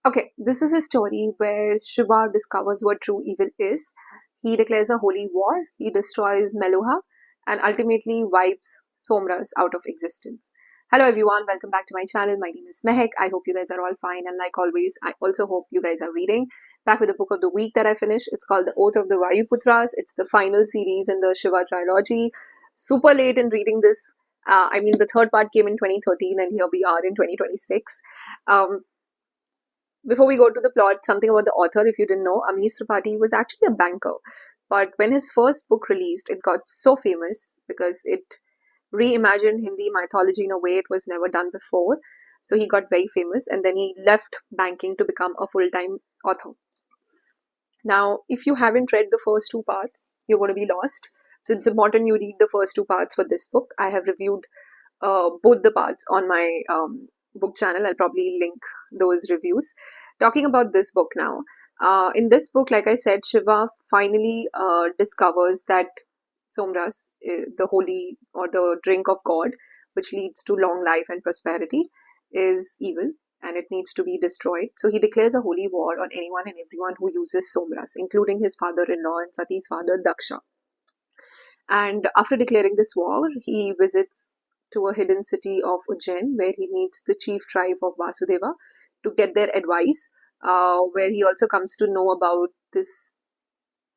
Okay, this is a story where Shiva discovers what true evil is. He declares a holy war, he destroys Meluha, and ultimately wipes Somras out of existence. Hello everyone, welcome back to my channel. My name is Mehek. I hope you guys are all fine, and like always, I also hope you guys are reading. Back with the book of the week that I finished. It's called The Oath of the Vayuputras. It's the final series in the Shiva Trilogy. Super late in reading this. The third part came in 2013, and here we are in 2026. Um, Before we go to the plot, something about the author. If you didn't know, Amish Tripathi was actually a banker. But when his first book released, it got so famous because it reimagined Hindi mythology in a way it was never done before. So he got very famous and then he left banking to become a full-time author. Now, if you haven't read the first two parts, you're going to be lost. So it's important you read the first two parts for this book. I have reviewed both the parts on my book channel. I'll probably link those reviews. Talking about this book now. In this book, like I said, Shiva finally discovers that Somras, the holy or the drink of God, which leads to long life and prosperity, is evil and it needs to be destroyed. So he declares a holy war on anyone and everyone who uses Somras, including his father-in-law and Sati's father, Daksha. And after declaring this war, he visits to a hidden city of Ujjain, where he meets the chief tribe of Vasudeva to get their advice, where he also comes to know about this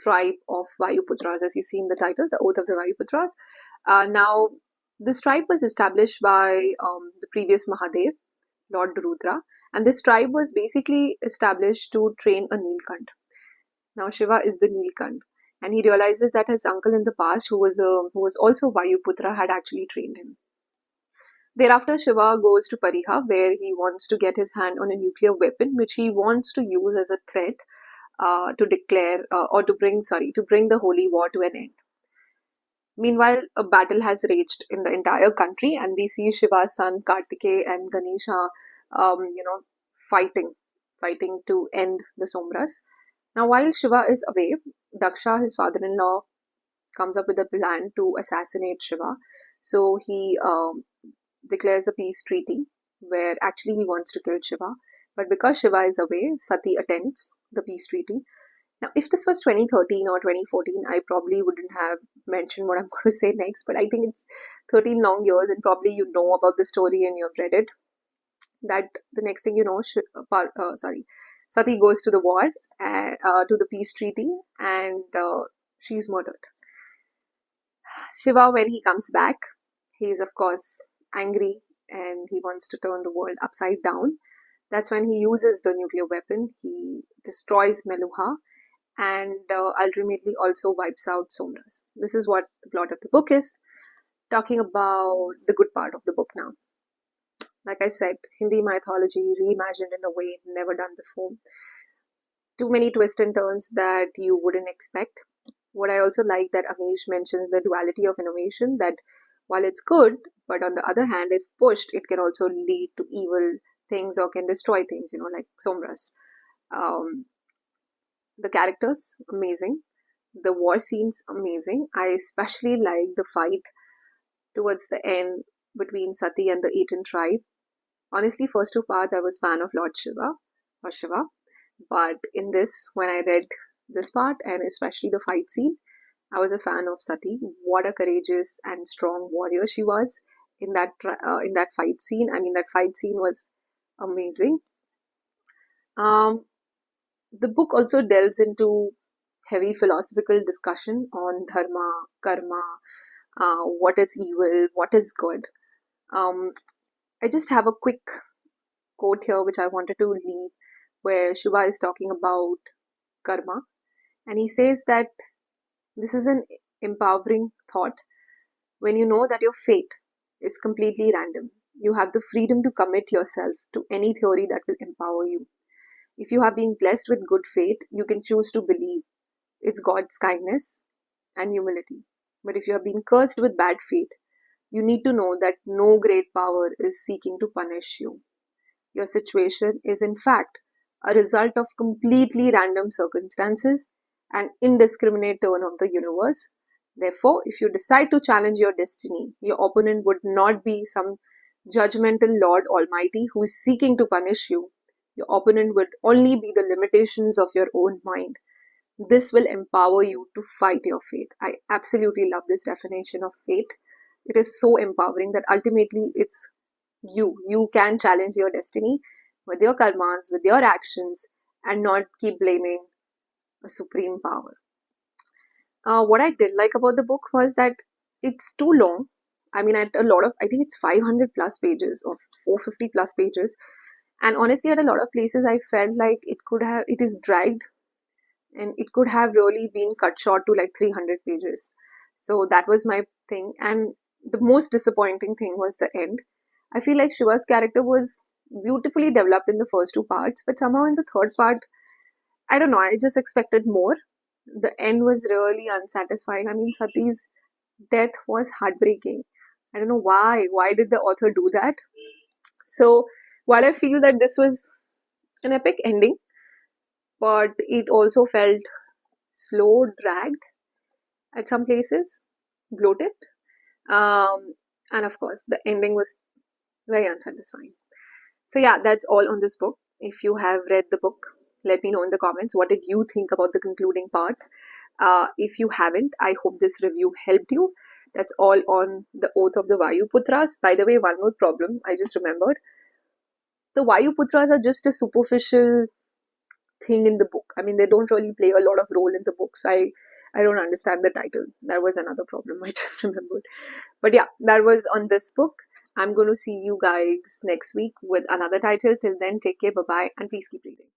tribe of Vayuputras, as you see in the title, the Oath of the Vayuputras. Now, this tribe was established by the previous Mahadev, Lord Rudra, and this tribe was basically established to train a Nilkant. Now, Shiva is the Nilkant, and he realizes that his uncle in the past, who was also Vayuputra, had actually trained him. Thereafter, Shiva goes to Pariha, where he wants to get his hand on a nuclear weapon, which he wants to use as a threat to declare or to bring the holy war to an end. Meanwhile, a battle has raged in the entire country, and we see Shiva's son Kartikeya and Ganesha, fighting, fighting to end the Somras. Now, while Shiva is away, Daksha, his father-in-law, comes up with a plan to assassinate Shiva. So he declares a peace treaty where actually he wants to kill Shiva. But because Shiva is away, Sati attends the peace treaty. Now, if this was 2013 or 2014, I probably wouldn't have mentioned what I'm going to say next. But I think it's 13 long years and probably you know about the story and you've read it. That the next thing you know, Sati goes to the war and to the peace treaty and she's murdered. Shiva, when he comes back, he is of course angry and he wants to turn the world upside down. That's when he uses the nuclear weapon. He destroys Meluha and ultimately also wipes out Somras. This is what the plot of the book is. Talking about the good part of the book now. Like I said, Hindi mythology reimagined in a way never done before. Too many twists and turns that you wouldn't expect. What I also like that Amish mentions the duality of innovation, that while it's good, but on the other hand, if pushed, it can also lead to evil things or can destroy things, like Somras. The characters, amazing. The war scenes, amazing. I especially like the fight towards the end between Sati and the Eaton tribe. Honestly, first two parts I was fan of Lord Shiva or Shiva, but in this, when I read this part and especially the fight scene, I was a fan of Sati. What a courageous and strong warrior she was in that fight scene. I mean, that fight scene was amazing. The book also delves into heavy philosophical discussion on dharma, karma, what is evil, what is good. I just have a quick quote here which I wanted to leave, where Shiva is talking about karma, and he says that this is an empowering thought. When you know that your fate is completely random, you have the freedom to commit yourself to any theory that will empower you. If you have been blessed with good fate, you can choose to believe it's God's kindness and humility. But if you have been cursed with bad fate, you need to know that no great power is seeking to punish you. Your situation is in fact a result of completely random circumstances and indiscriminate turn of the universe. Therefore, if you decide to challenge your destiny, your opponent would not be some judgmental Lord Almighty who is seeking to punish you, Your opponent would only be the limitations of your own mind. This will empower you to fight your fate. I absolutely love this definition of fate. It is so empowering that ultimately it's you. You can challenge your destiny with your karmas, with your actions, and not keep blaming a supreme power. What I did like about the book was that it's too long. I mean, at a lot of, I think it's 500 plus pages or 450 plus pages. And honestly, at a lot of places, I felt like it is dragged and it could have really been cut short to like 300 pages. So that was my thing. And the most disappointing thing was the end. I feel like Shiva's character was beautifully developed in the first two parts, but somehow in the third part, I don't know, I just expected more. The end was really unsatisfying. I mean, Sati's death was heartbreaking. I don't know why. Why did the author do that? So, while I feel that this was an epic ending, but it also felt slow, dragged at some places, bloated. Um, and of course, the ending was very unsatisfying. So, yeah, that's all on this book. If you have read the book, let me know in the comments what did you think about the concluding part. If you haven't, I hope this review helped you. That's all on the Oath of the Vayuputras. By the way, one more problem I just remembered. The Vayuputras are just a superficial thing in the book. I mean, they don't really play a lot of role in the books. I don't understand the title. That was another problem I just remembered. But yeah, that was on this book. I'm going to see you guys next week with another title. Till then, take care, bye bye, and please keep reading.